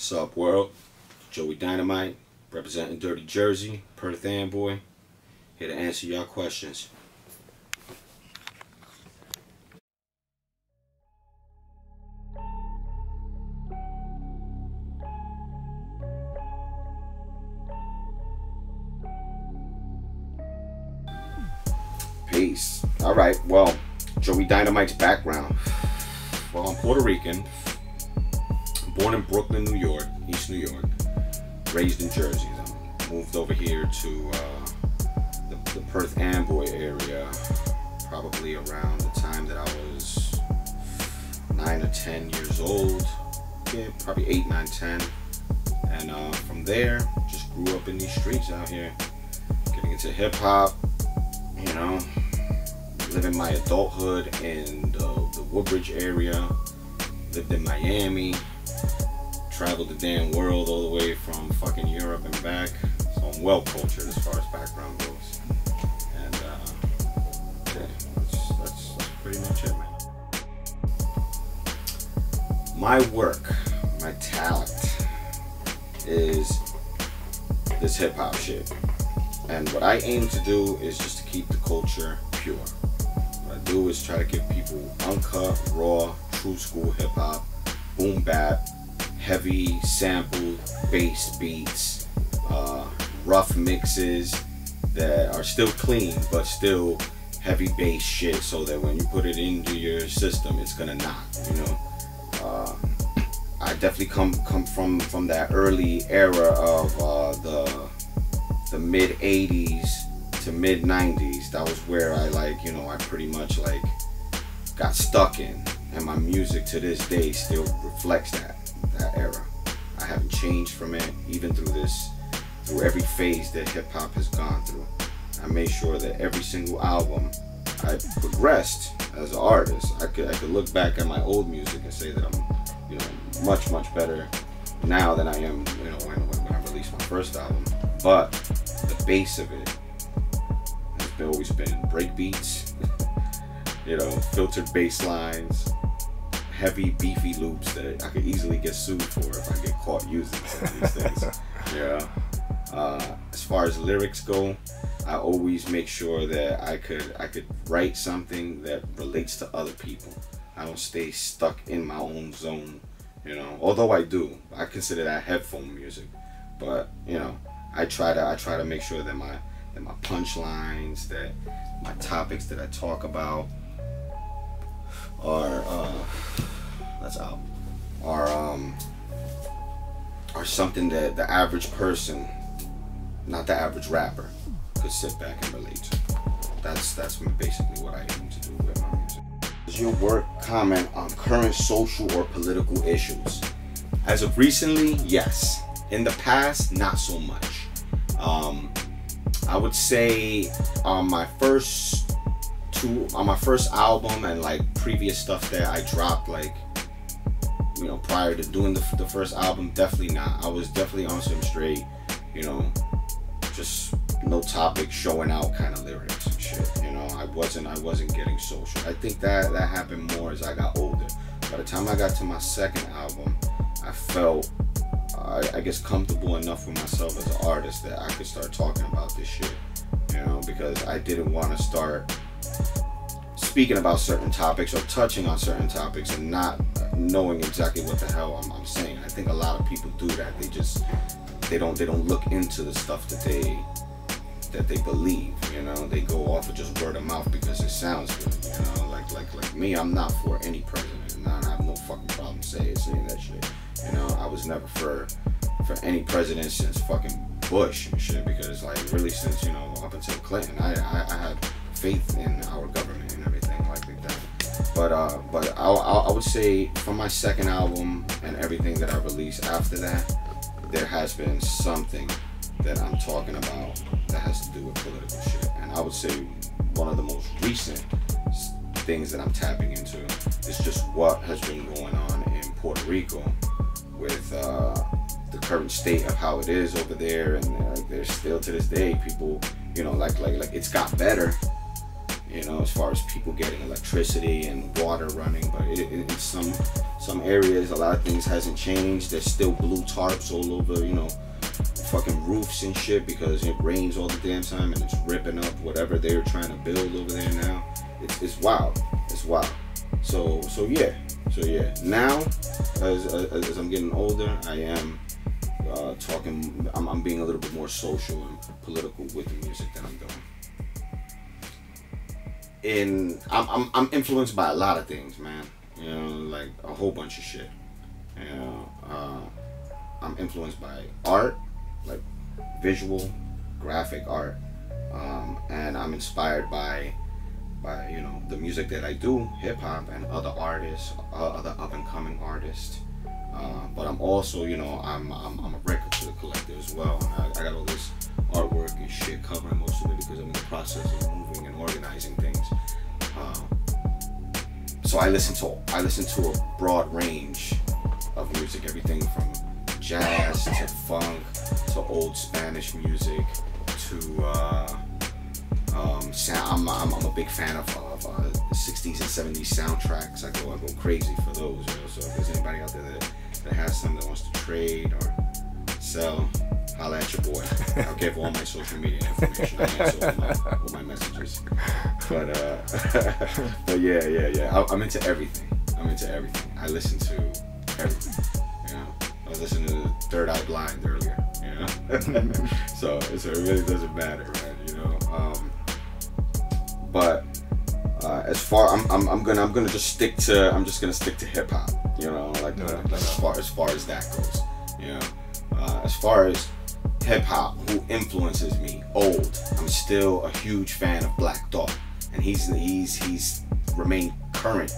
Sup world, Joey Dynamite, representing Dirty Jersey, Perth Amboy, here to answer y'all questions. Peace. Alright, well, Joey Dynamite's background. Well, I'm Puerto Rican, born in Brooklyn, New York, East New York, raised in Jersey. I moved over here to the Perth Amboy area probably around the time that I was 9 or 10 years old. Yeah, probably 8, 9, 10. And from there, just grew up in these streets out here, getting into hip hop, you know, living my adulthood in the Woodbridge area, lived in Miami, traveled the damn world all the way from fucking Europe and back. So I'm well cultured as far as background goes. And yeah, that's pretty much it, man. My work, my talent is this hip hop shit. And what I aim to do is just to keep the culture pure. What I do is try to give people uncut, raw, true school hip hop, boom bap, heavy sampled bass beats, rough mixes that are still clean but still heavy bass shit, so that when you put it into your system, it's gonna knock. You know, I definitely come from that early era of the mid '80s to mid '90s. That was where I I pretty much got stuck in, and my music to this day still reflects that era. I haven't changed from it, even through every phase that hip hop has gone through. I made sure that every single album I progressed as an artist. I could look back at my old music and say that I'm, much better now than I am, when I released my first album. But the base of it has always been break beats, filtered bass lines, heavy beefy loops that I could easily get sued for if I get caught using some of these things. Yeah. As far as lyrics go, I always make sure that I could write something that relates to other people. I don't stay stuck in my own zone, although I do. I consider that headphone music, but I try to make sure that my punchlines, that my topics that I talk about are something that the average person, not the average rapper, could sit back and relate to. That's basically what I aim to do with my music. Does your work comment on current social or political issues? As of recently, yes. In the past, not so much. I would say on my first album and previous stuff that I dropped prior to doing the first album, definitely not. I was definitely on some straight, just no topic, showing out kind of lyrics and shit. I wasn't getting social. I think that happened more as I got older. By the time I got to my second album, I felt I guess comfortable enough with myself as an artist that I could start talking about this shit, because I didn't want to start speaking about certain topics or touching on certain topics and not knowing exactly what the hell I'm saying. I think a lot of people do that. They don't look into the stuff that they believe. They go off of just word of mouth because it sounds good. Like me, I'm not for any president, and I have no fucking problem saying that shit. I was never for any president since fucking Bush and shit, because really since up until Clinton, I had faith in our government and everything like that. But I would say from my second album and everything that I released after that, there has been something that I'm talking about that has to do with political shit. And I would say one of the most recent things that I'm tapping into is just what has been going on in Puerto Rico with the current state of how it is over there, and there's still to this day people, it's got better, as far as people getting electricity and water running, but it's Some areas, a lot of things hasn't changed. There's still blue tarps all over, you know, fucking roofs and shit, because it rains all the damn time and it's ripping up whatever they're trying to build over there now. It's wild. It's wild. So yeah. Now, as I'm getting older, I am talking. I'm being a little bit more social and political with the music that I'm doing. I'm influenced by a lot of things, man. You know, like a whole bunch of shit. You know, I'm influenced by art, like visual, graphic art, and I'm inspired by you know, the music that I do, hip hop, and other artists, other up and coming artists. But I'm also, you know, I'm a record to the collector as well. I got all this artwork and shit covering most of it because I'm in the process of moving and organizing things. So I listen to a broad range of music, everything from jazz to funk to old Spanish music to I'm a big fan of the 60s and 70s soundtracks. I go crazy for those. You know? So if there's anybody out there that has something that wants to trade or sell, holla at your boy. I'll give all my social media information. I answer all my messages. But yeah. I'm into everything. I listen to everything. You know, I was listening to Third Eye Blind earlier. You know, so it really doesn't matter, man. You know. But as far I'm gonna just stick to hip hop. You know, like as far as that goes. You know, as far as hip hop, who influences me, old. I'm still a huge fan of Black Thought, and he's remained current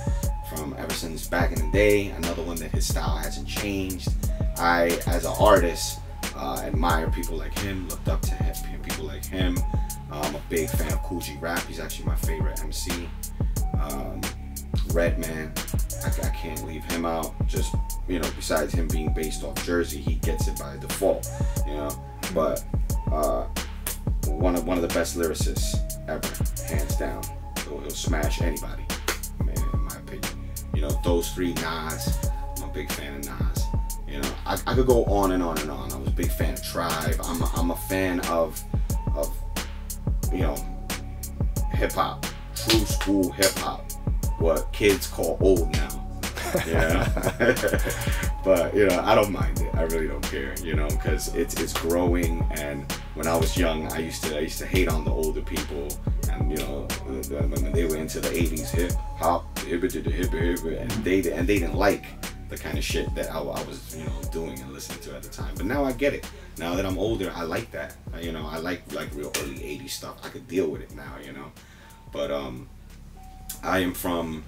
from ever since back in the day. Another one that his style hasn't changed. I, as an artist, admire people like him, looked up to him, people like him. I'm a big fan of Cool G Rap. He's actually my favorite MC. Redman, I can't leave him out. Just, you know, besides him being based off Jersey, he gets it by default. You know, but one of the best lyricists ever, hands down. He'll smash anybody, man, in my opinion. You know, those three. Nas, I'm a big fan of Nas. You know, I could go on and on and on. I was a big fan of Tribe. I'm a fan of you know, hip hop, true school hip hop, what kids call old now. Yeah. But you know, I don't mind it. I really don't care. You know, because it's growing. And when I was young, I used to hate on the older people. And you know, when they were into the '80s hip hop, and they didn't like the kind of shit that I was, you know, doing and listening to at the time. But now I get it. Now that I'm older, I like that. You know, I like real early '80s stuff. I could deal with it now, you know. But I am from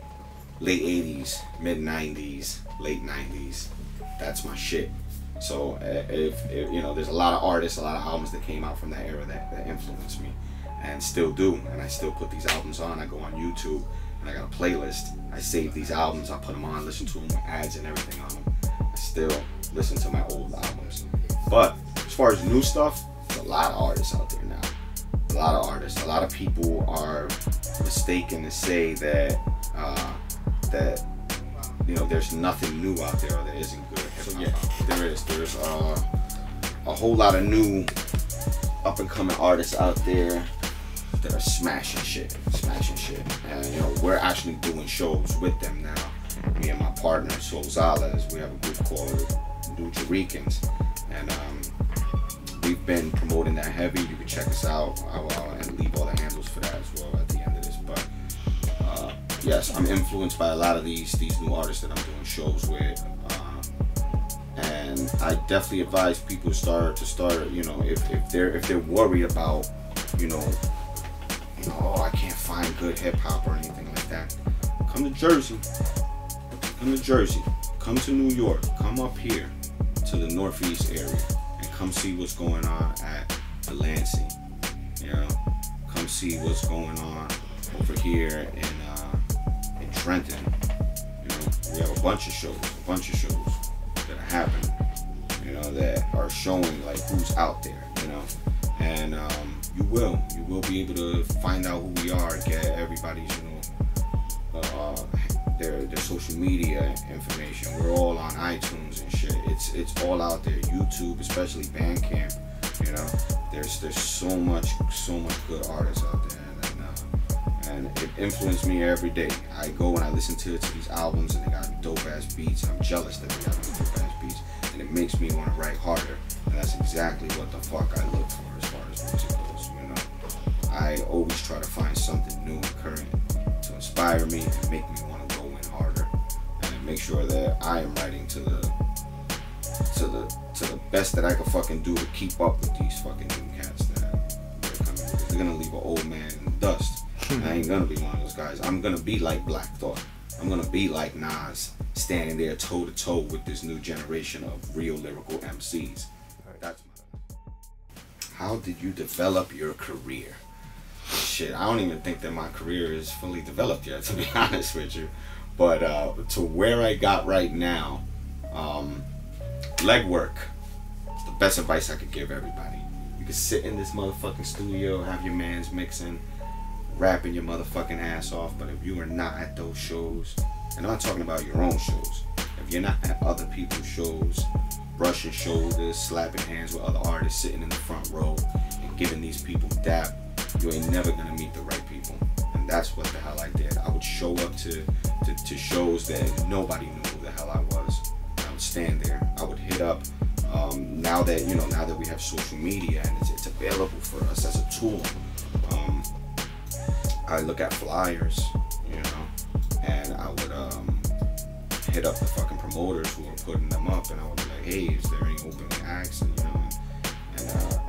late '80s, mid '90s, late '90s. That's my shit. So if you know, there's a lot of artists, a lot of albums that came out from that era that influenced me, and still do. And I still put these albums on. I go on YouTube and I got a playlist. I save these albums. I put them on, listen to them with ads and everything on them. I still listen to my old albums. But as far as new stuff, there's a lot of artists out there now. A lot of artists. A lot of people are mistaken to say that that you know, there's nothing new out there or that isn't good. So yeah, there is. There's a whole lot of new up and coming artists out there that are smashing shit. And you know, we're actually doing shows with them now. Me and my partner Sol Zales, we have a group called New Ricans, and we've been promoting that heavy. You can check us out. And leave all the handles for that as well at the end of this. But yes, I'm influenced by a lot of these new artists that I'm doing shows with. And I definitely advise people to start. You know, if they're worried about, you know, oh, I can't find good hip hop or anything like that. Come to Jersey. Come to New York. Come up here to the Northeast area and come see what's going on at the Lansing. You know, come see what's going on over here in Trenton. You know, we have a bunch of shows that are happening. You know, that are showing like who's out there. You know, and you will be able to find out who we are, get everybody's, you know, their social media information. We're all on iTunes and shit. It's all out there. YouTube, especially Bandcamp. You know, there's so much good artists out there, and it influenced me every day. I go and I listen to these albums, and they got dope ass beats. I'm jealous that they got these dope ass beats, and it makes me want to write harder. And that's exactly what the fuck I look for as far as music goes. You know, I always try to find something new and current to inspire me and make me want to go in harder, and make sure that I am writing to the best that I can fucking do to keep up with these fucking new cats that are coming with. They're gonna leave an old man in the dust. I ain't gonna be one of those guys. I'm gonna be like Black Thought. I'm gonna be like Nas, standing there toe to toe with this new generation of real lyrical MCs. That's how did you develop your career? Shit, I don't even think that my career is fully developed yet, to be honest with you. But to where I got right now, legwork. It's the best advice I could give everybody. You can sit in this motherfucking studio, have your mans mixing, rapping your motherfucking ass off, but if you are not at those shows, and I'm not talking about your own shows, if you're not at other people's shows, brushing shoulders, slapping hands with other artists, sitting in the front row, and giving these people dap, you ain't never gonna meet the right people. And that's what the hell I did. I would show up to shows that nobody knew who the hell I was. I would stand there. I would hit up. Now that we have social media and it's available for us as a tool, I look at flyers, you know, and I would hit up the fucking promoters who are putting them up, and I would be like, hey, is there any opening acts? And, you know,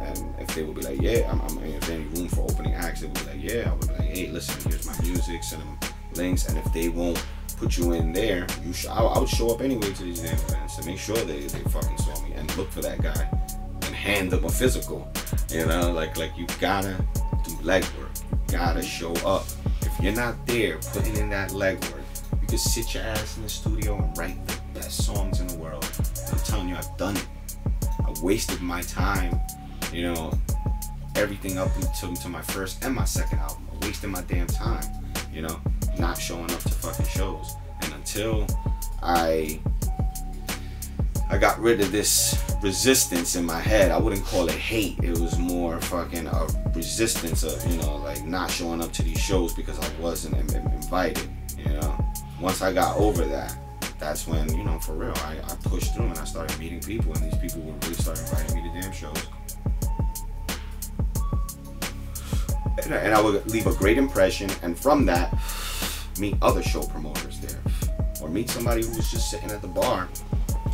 and if they would be like, yeah, if there's any room for opening acts, they would be like, yeah. I would be like, hey, listen, here's my music, send them links, and if they won't put you in there, I would show up anyway to these damn events to make sure they fucking saw me and look for that guy and hand them a physical. You know, like you gotta do legwork. You gotta show up. If you're not there putting in that legwork, you can sit your ass in the studio and write the best songs in the world. I'm telling you, I've done it. I wasted my time, you know, everything up until my first and my second album. I wasted my damn time, you know, not showing up to fucking shows. And until I got rid of this resistance in my head, I wouldn't call it hate. It was more fucking a resistance of, you know, like not showing up to these shows because I wasn't invited, you know. Once I got over that, that's when, you know, for real, I pushed through and I started meeting people, and these people would really start inviting me to damn shows. And I would leave a great impression, and from that, meet other show promoters there. Or meet somebody who was just sitting at the bar,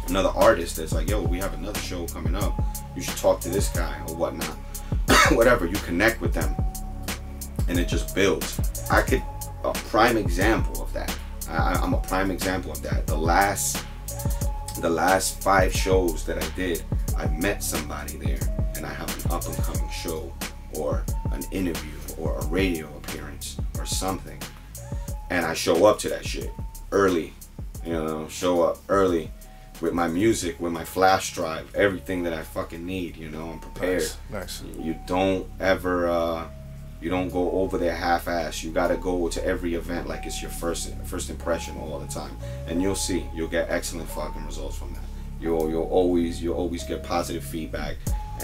another artist that's like, yo, we have another show coming up, you should talk to this guy or whatnot. Whatever, you connect with them and it just builds. A prime example of that. I'm a prime example of that. The last 5 shows that I did, I met somebody there, and I have an up and coming show or an interview or a radio appearance or something, and I show up to that shit early, you know, show up early with my music, with my flash drive, everything that I fucking need, you know, I'm prepared. Nice. You don't ever, you don't go over there half-ass. You gotta go to every event like it's your first impression all the time, and you'll see, you'll get excellent fucking results from that. You'll always get positive feedback,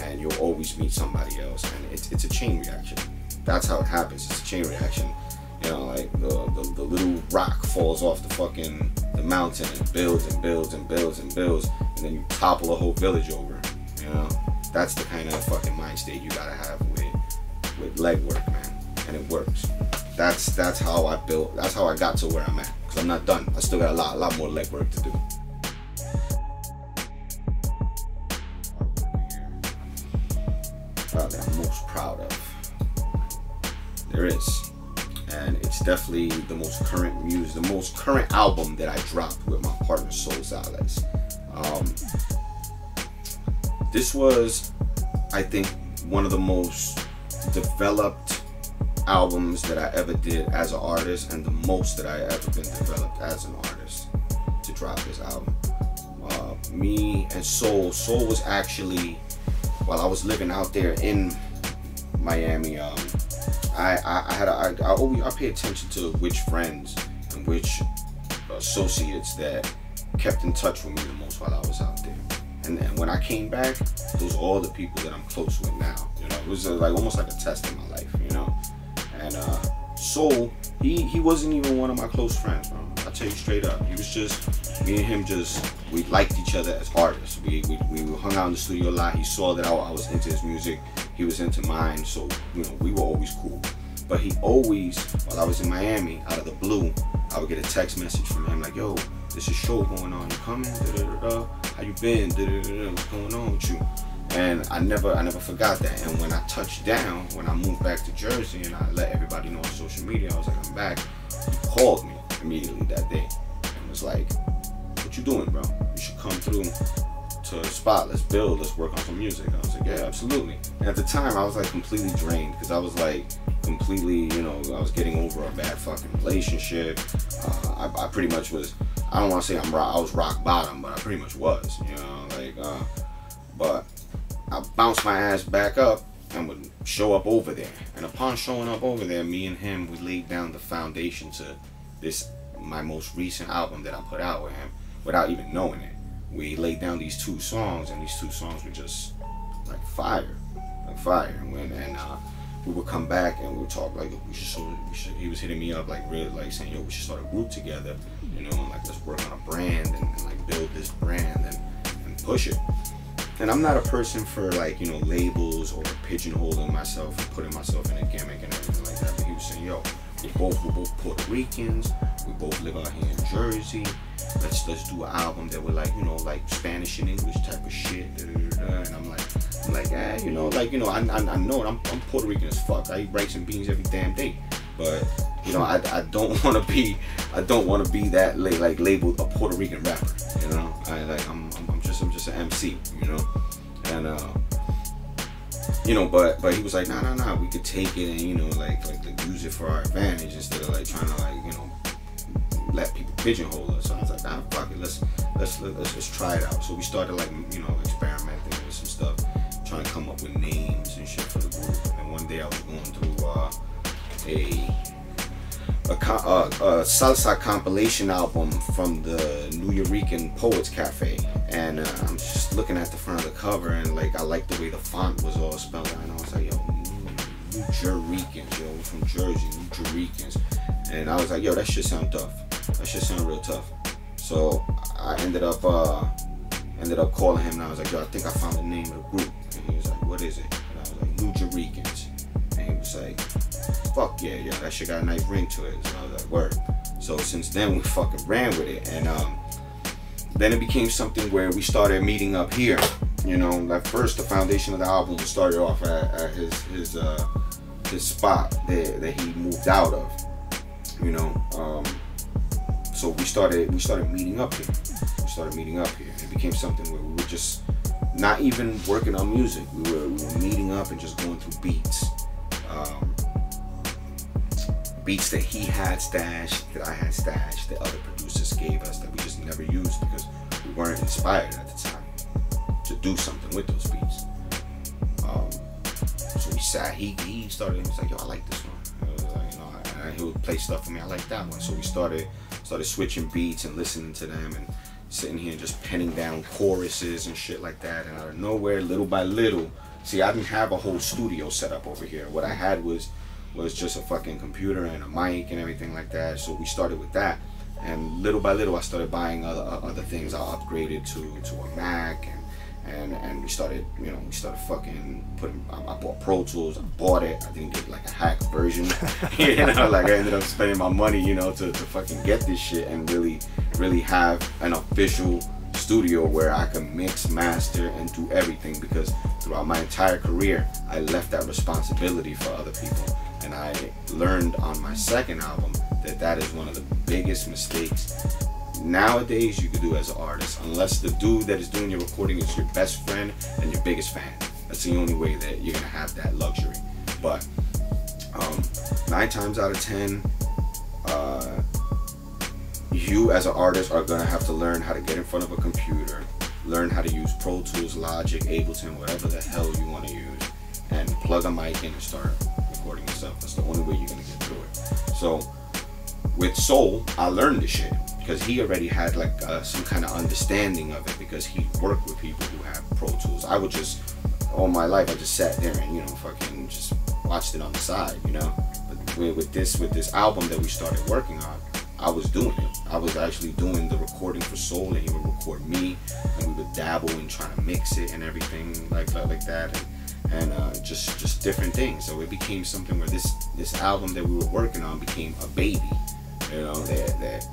and you'll always meet somebody else, and it's a chain reaction. That's how it happens. It's a chain reaction. You know, like the little rock falls off the mountain and builds and builds and builds and builds, and then you topple a whole village over. You know, that's the kind of fucking mind state you gotta have with legwork, man, and it works. That's how I built. That's how I got to where I'm at. Cause I'm not done. I still got a lot more legwork to do. Probably I'm most proud of. There is. And it's definitely the most current music, the most current album that I dropped with my partner Soul Zales. This was, I think, one of the most developed albums that I ever did as an artist, and the most that I ever been developed as an artist to drop this album. Me and Soul was actually, while I was living out there in Miami, I pay attention to which friends and which associates that kept in touch with me the most while I was out there. And then when I came back, those are all the people that I'm close with now. You know, it was like almost like a test in my life, you know. And Soul, he wasn't even one of my close friends, bro. I'll tell you straight up. He was just, me and him just, we liked each other as artists. We hung out in the studio a lot. He saw that I was into his music. He was into mine. So, you know, we were always cool. But he always, while I was in Miami, out of the blue, I would get a text message from him like, yo, there's a show going on. You coming? Da-da-da-da. How you been? Da-da-da-da. What's going on with you? And I never forgot that. And when I touched down, when I moved back to Jersey and I let everybody know on social media, I was like, I'm back. He called me immediately that day and was like, what you doing, bro? You should come through to a spot. Let's build. Let's work on some music. I was like, yeah, absolutely. And at the time, I was like completely drained because I was like completely, you know, I was getting over a bad fucking relationship. I pretty much was, I don't want to say I was rock bottom, but I pretty much was, you know, like, but I bounced my ass back up and would show up over there. And upon showing up over there, me and him, we laid down the foundation to this, my most recent album that I put out with him without even knowing it. We laid down these 2 songs, and these 2 songs were just like fire, like fire. And we would come back and we would talk like we should. He was hitting me up like really like saying, yo, we should start a group together, you know, and like let's work on a brand and like build this brand and push it. And I'm not a person for like, you know, labels or pigeonholing myself and putting myself in a gimmick and everything like that. But he was saying, yo, we're both Puerto Ricans, we both live out here in Jersey. Let's do an album that we're like, you know, like Spanish and English type of shit. Da, da, da, da. And I'm like, you know, like, you know, I know it. I'm Puerto Rican as fuck. I eat rice and beans every damn day. But you know, I don't want to be that like labeled a Puerto Rican rapper. You know, I'm just an MC. You know, and you know, but he was like, nah, we could take it and, you know, like use it for our advantage instead of like trying to like, you know, let people pigeonhole us. So I was like, nah, fuck it, let's try it out. So we started like, you know, experimenting with some stuff, trying to come up with names and shit for the group. And one day I was going through a salsa compilation album from the Nuyorican Poets Cafe, and I'm just looking at the front of the cover and like I liked the way the font was all spelled out, and I was like, yo, Nuyorican, yo, we're from Jersey, Nuyorican. And I was like, yo, that shit sound tough. That shit sound real tough. So I ended up calling him and I was like, yo, I think I found the name of the group. And he was like, what is it? And I was like, Nuyorican. And he was like, fuck yeah, that shit got a nice ring to it. So I was like, word. So since then we fucking ran with it. And then it became something where we started meeting up here. You know, like first the foundation of the album started off at his spot that he moved out of. You know, so we started meeting up here. It became something where we were just not even working on music. We were meeting up and just going through beats. Beats that he had stashed, that I had stashed, that other producers gave us that we just never used because we weren't inspired at the time to do something with those beats. So we sat, he started, he was like, yo, I like this one. You know, and he would play stuff for me, I like that one. So we started switching beats and listening to them and sitting here and just penning down choruses and shit like that. And out of nowhere, little by little, see, I didn't have a whole studio set up over here. What I had was just a fucking computer and a mic and everything like that. So we started with that, and little by little I started buying other things. I upgraded to a Mac, and we started, you know, fucking putting, I bought Pro Tools. I bought it. I didn't get like a hacked version. You know, like I ended up spending my money, you know, to fucking get this shit and really have an official studio where I can mix, master, and do everything, because throughout my entire career I left that responsibility for other people. And I learned on my second album that is one of the biggest mistakes nowadays you could do as an artist, unless the dude that is doing your recording is your best friend and your biggest fan. That's the only way that you're gonna have that luxury. But 9 times out of 10, you as an artist are gonna have to learn how to get in front of a computer, learn how to use Pro Tools, Logic, Ableton, whatever the hell you want to use, and plug a mic in and start recording yourself. That's the only way you're gonna get through it. So with Soul, I learned this shit, because because he already had like some kind of understanding of it, because he worked with people who have Pro Tools. I would just, all my life, I just sat there and, you know, fucking just watched it on the side, you know. But with this album that we started working on, I was doing it. I was actually doing the recording for Soul, and he would record me, and we would dabble in trying to mix it and everything like that, and just different things. So it became something where this album that we were working on became a baby, you know, that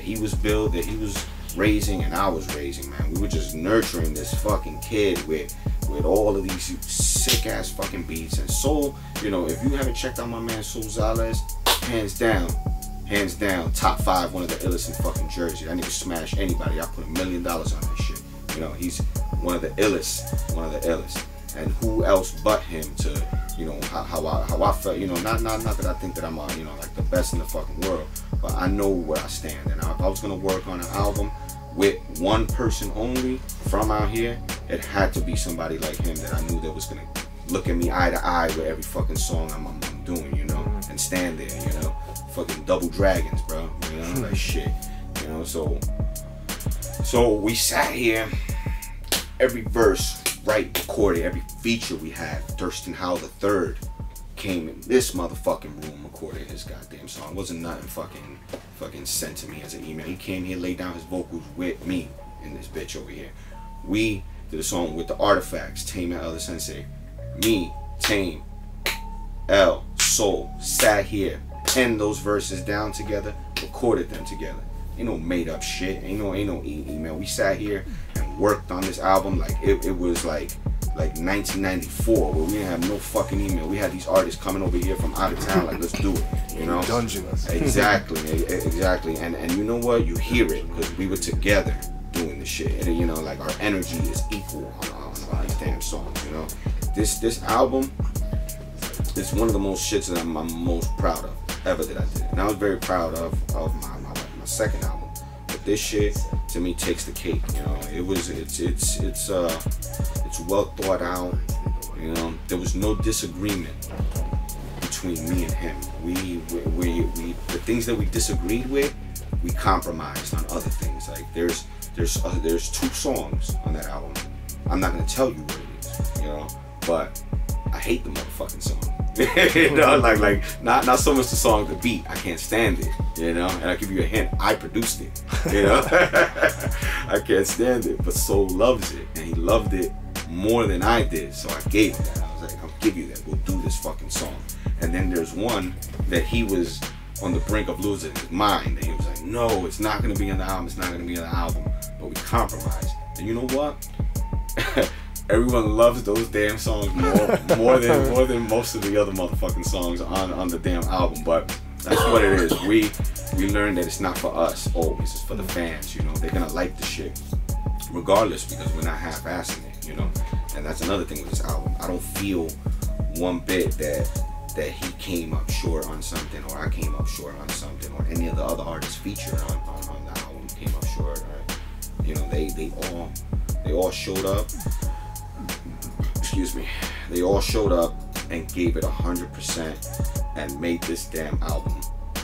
he was raising and I was raising, man. We were just nurturing this fucking kid with all of these sick ass fucking beats. And Soul, you know, if you haven't checked out my man Soul Zales, hands down, top 5, one of the illest in fucking Jersey. That nigga smash anybody. I put $1 million on that shit. You know, he's one of the illest. And who else but him to, you know, how I felt, you know, not that I think that I'm, you know, like the best in the fucking world, but I know where I stand. And if I was gonna work on an album with one person only from out here, it had to be somebody like him that I knew that was gonna look at me eye to eye with every fucking song I'm doing, you know, and stand there, you know, fucking double dragons, bro, you know, like shit, you know. So we sat here, every verse, right, recorded, every feature we had. Thurston Howell III came in this motherfucking room, recorded his goddamn song. It wasn't nothing fucking sent to me as an email. He came here, laid down his vocals with me in this bitch over here. We did a song with the Artifacts, Tame and Elder Sensei. Me, Tame, L, Soul, sat here, penned those verses down together, recorded them together. Ain't no made up shit, ain't no email. We sat here and worked on this album like it was like 1994, where we didn't have no fucking email. We had these artists coming over here from out of town, like, let's do it, you know? Dungeons. Exactly. And you know what? You hear it, because we were together doing the shit. And, you know, like, our energy is equal on these damn songs, you know? This album is one of the most shits that I'm most proud of ever that I did. And I was very proud of my second album. But this shit, to me, takes the cake, you know? It's well thought out, you know? There was no disagreement between me and him. We the things that we disagreed with, we compromised on other things. Like there's 2 songs on that album. I'm not gonna tell you what it is, you know, but I hate the motherfucking song. You know, like not so much the song, the beat. I can't stand it, you know. And I'll give you a hint, I produced it, you know. I can't stand it, but Soul loves it, and he loved it more than I did, so I gave him that. I was like, I'll give you that, we'll do this fucking song. And then there's one that he was on the brink of losing his mind, and he was like, no, it's not gonna be on the album, it's not gonna be on the album. But we compromised, and you know what? Everyone loves those damn songs more than most of the other motherfucking songs on the damn album. But that's what it is. We learned that it's not for us always, it's for the fans, you know. They're gonna like the shit regardless, because we're not half-assing it, you know. And that's another thing with this album. I don't feel one bit that he came up short on something, or I came up short on something, or any of the other artists featured on the album came up short. Right? You know, they all showed up. Excuse me. They all showed up and gave it 100% and made this damn album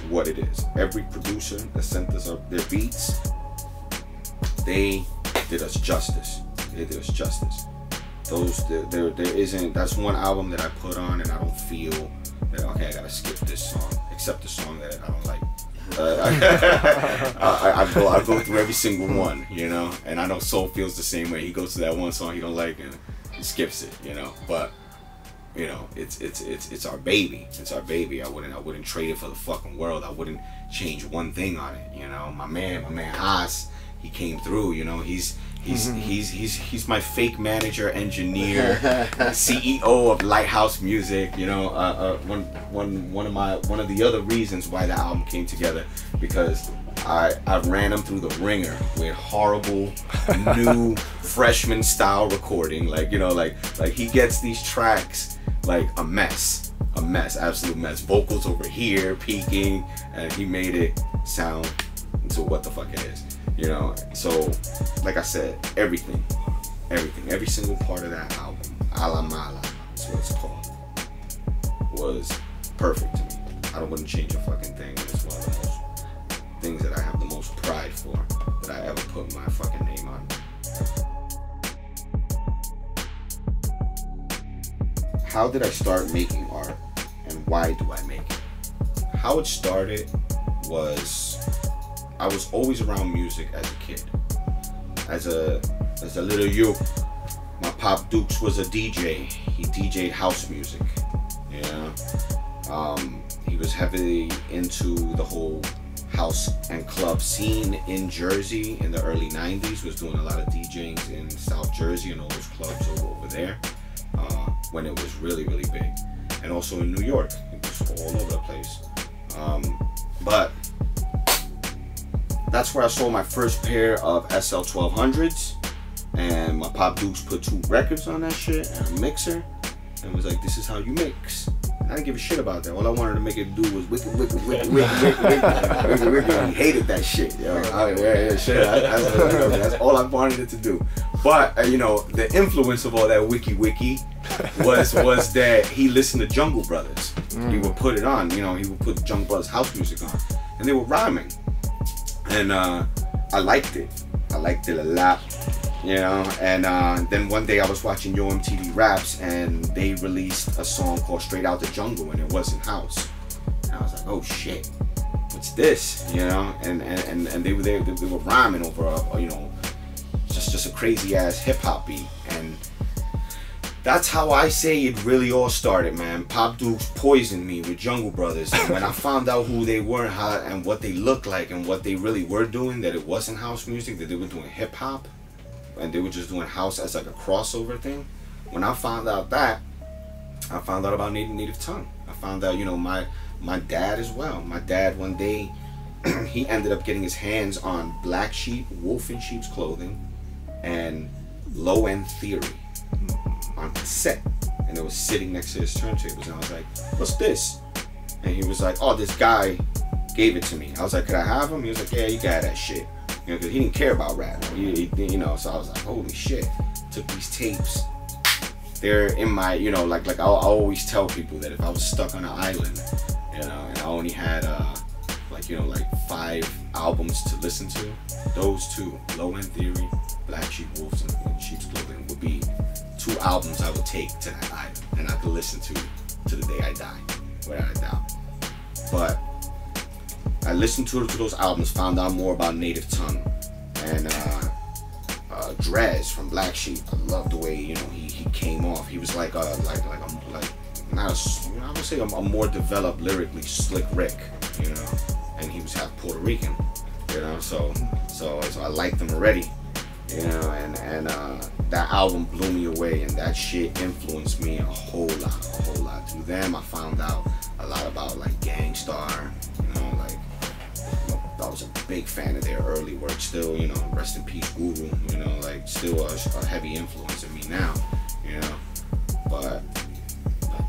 what it is. Every producer that sent us their beats, they did us justice. They did us justice. There isn't. That's one album that I put on and I don't feel that, okay, I gotta skip this song, except the song that I don't like. I go through every single one, you know, and I know Soul feels the same way. He goes to that one song he don't like and he skips it, you know. But you know, it's our baby. It's our baby. I wouldn't trade it for the fucking world. I wouldn't change one thing on it, you know. My man Haas, he came through, you know. He's my fake manager, engineer, CEO of Lighthouse Music. You know, one of the other reasons why the album came together, because I ran him through the ringer with horrible new freshman style recording. Like, you know, like he gets these tracks like a mess, absolute mess. Vocals over here peaking, and he made it sound into what the fuck it is. You know, so like I said, everything, every single part of that album, A La Mala is what it's called, was perfect to me. I wouldn't change a fucking thing. It's one of the most things that I have the most pride for that I ever put my fucking name on. How did I start making art, and why do I make it? How it started was I was always around music as a kid. As a little you, my Pop Dukes was a DJ. He DJ'd house music. You know, he was heavily into the whole house and club scene in Jersey in the early 90s. Was doing a lot of DJing in South Jersey and all those clubs over there when it was really big, and also in New York. It was all over the place. But that's where I sold my first pair of SL 1200s, and my Pop Dukes put 2 records on that shit and a mixer, and was like, this is how you mix. And I didn't give a shit about that. All I wanted to make it do was wicked. He hated that shit. Yo. That's all I wanted it to do. But you know, the influence of all that wiki was that he listened to Jungle Brothers. He would put it on. You know, he would put Jungle Brothers house music on, and they were rhyming. And I liked it. I liked it a lot, you know. And then one day I was watching Yo MTV Raps, and they released a song called Straight Out the Jungle, and it wasn't house. And I was like, oh shit, what's this? You know. And they were rhyming over a, you know, just a crazy ass hip hop beat. And that's how I say it really all started, man. Pop Dukes poisoned me with Jungle Brothers, and when I found out who they were, and what they looked like, and what they really were doing, that it wasn't house music, that they were doing hip hop, and they were just doing house as like a crossover thing. When I found out that, I found out about native tongue. I found out, you know, my dad as well. My dad one day, he ended up getting his hands on Black Sheep, Wolf in Sheep's Clothing, and Low End Theory on cassette, and it was sitting next to his turntables, and I was like, what's this? And he was like, oh, this guy gave it to me. I was like, could I have him? He was like, yeah, you got that shit. You know, because he didn't care about rap. You know, so I was like, holy shit. Took these tapes. They're in my, you know, like I always tell people that if I was stuck on an island, you know, and I only had like, you know, like 5 albums to listen to, those 2, Low End Theory, Black Sheep, Wolves in Sheep's Clothing, would be 2 albums I would take to that island, and I could listen to the day I die, without a doubt. But I listened to those albums, found out more about native tongue, and Drez from Black Sheep. I love the way, you know, he came off. He was like not a, I would say a more developed lyrically Slick Rick, you know, and he was half Puerto Rican, you know, so I liked him already. You know, and that album blew me away, and that shit influenced me a whole lot. Through them, I found out a lot about like Gangstar. You know, like, you know, I was a big fan of their early work. Still, you know, rest in peace, Guru. You know, like still a heavy influence in me now. You know, but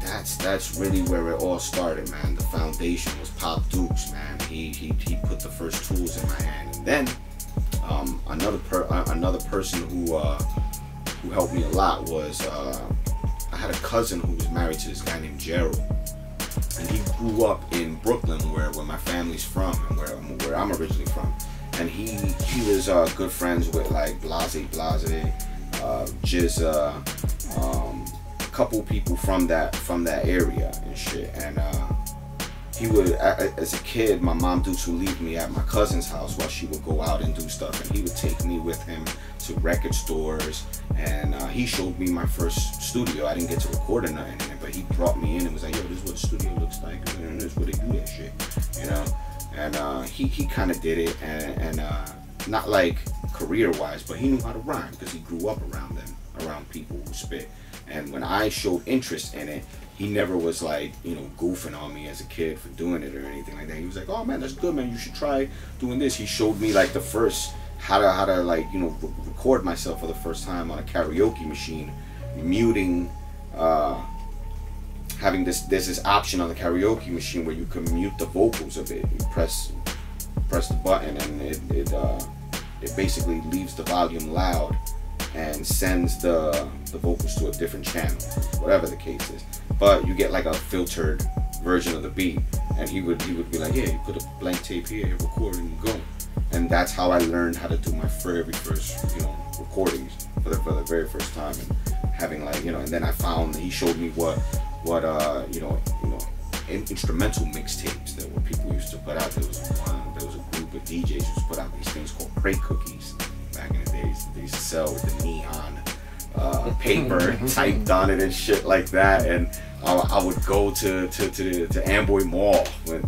that's really where it all started, man. The foundation was Pop Dukes, man. He put the first tools in my hand, and then. Another person who helped me a lot was I had a cousin who was married to this guy named Gerald, and he grew up in Brooklyn, where my family's from, and where I'm originally from. And he was good friends with like Blase, Jizza, a couple people from that area and shit. And he would, as a kid, my mom Dukes would leave me at my cousin's house while she would go out and do stuff, and he would take me with him to record stores, and he showed me my first studio. I didn't get to record or nothing in it, but he brought me in and was like, yo, this is what the studio looks like, and this is where they do that shit, you know. And he kind of did it, and not like career-wise, but he knew how to rhyme because he grew up around people who spit. And when I showed interest in it, he never was like, you know, goofing on me as a kid for doing it or anything like that. He was like, oh man, that's good, man, you should try doing this. He showed me like the first, how to like, you know, record myself for the first time on a karaoke machine, muting, having this option on the karaoke machine where you can mute the vocals of it. You press the button, and it basically leaves the volume loud and sends the vocals to a different channel, whatever the case is. But you get like a filtered version of the beat, and he would be like, yeah, you put a blank tape here, hit record, and you go. And that's how I learned how to do my very first, you know, recordings for the very first time, and having like, you know, and then I found, he showed me what you know, instrumental mixtapes that were people used to put out. There was a group of DJs who used to put out these things called crate cookies back in the days. They used to sell with the neon paper typed on it and shit like that. And I would go to Amboy Mall, when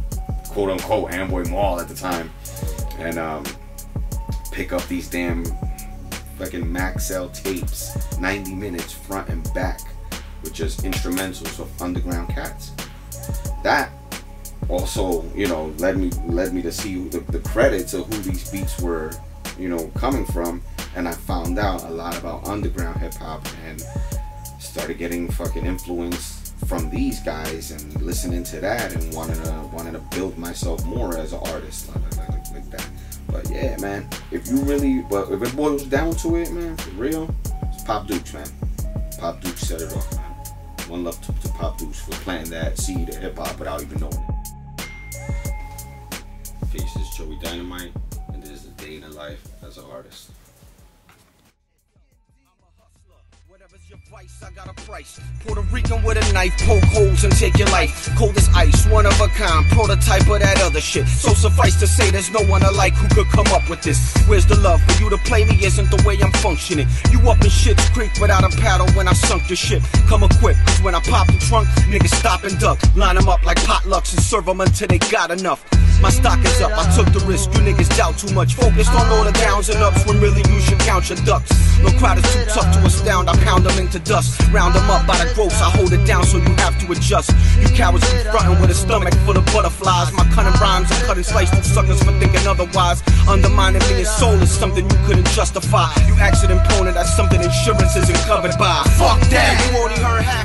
quote unquote Amboy Mall at the time, and pick up these damn fucking Maxell tapes, 90 minutes front and back, with just instrumentals of underground cats. That also, you know, led me to see the credits of who these beats were, you know, coming from, and I found out a lot about underground hip hop and started getting fucking influence from these guys and listening to that and wanting to build myself more as an artist like that. But yeah, man, if it boils down to it, man, for real, it's Pop Dukes, man. Pop Dukes set it off, man. One love to Pop Dukes for planting that seed of hip hop without even knowing it. Peace, this is Joey Dynamite, and this is the day in the life as an artist. Your vice, I got a price. Puerto Rican with a knife, poke holes and take your life. Cold as ice, one of a kind, prototype of that other shit. So suffice to say, there's no one alike who could come up with this. Where's the love? For you to play me isn't the way I'm functioning. You up in shit's creek without a paddle when I sunk the ship. Come equipped, cause when I pop the trunk, niggas stop and duck. Line them up like potlucks and serve them until they got enough. My stock is up, I took the risk, you niggas doubt too much. Focused on all the downs and ups when really you should count your ducks. No crowd is too tough to astound, I pound them into dust. Round them up by the gross, I hold it down so you have to adjust. You cowards be frontin' with a stomach full of butterflies. My cunning rhymes are cutting slice through suckers for thinking otherwise. Undermining me and soul is something you couldn't justify. You accident prone, that's something insurance isn't covered by. Fuck that, you only heard half.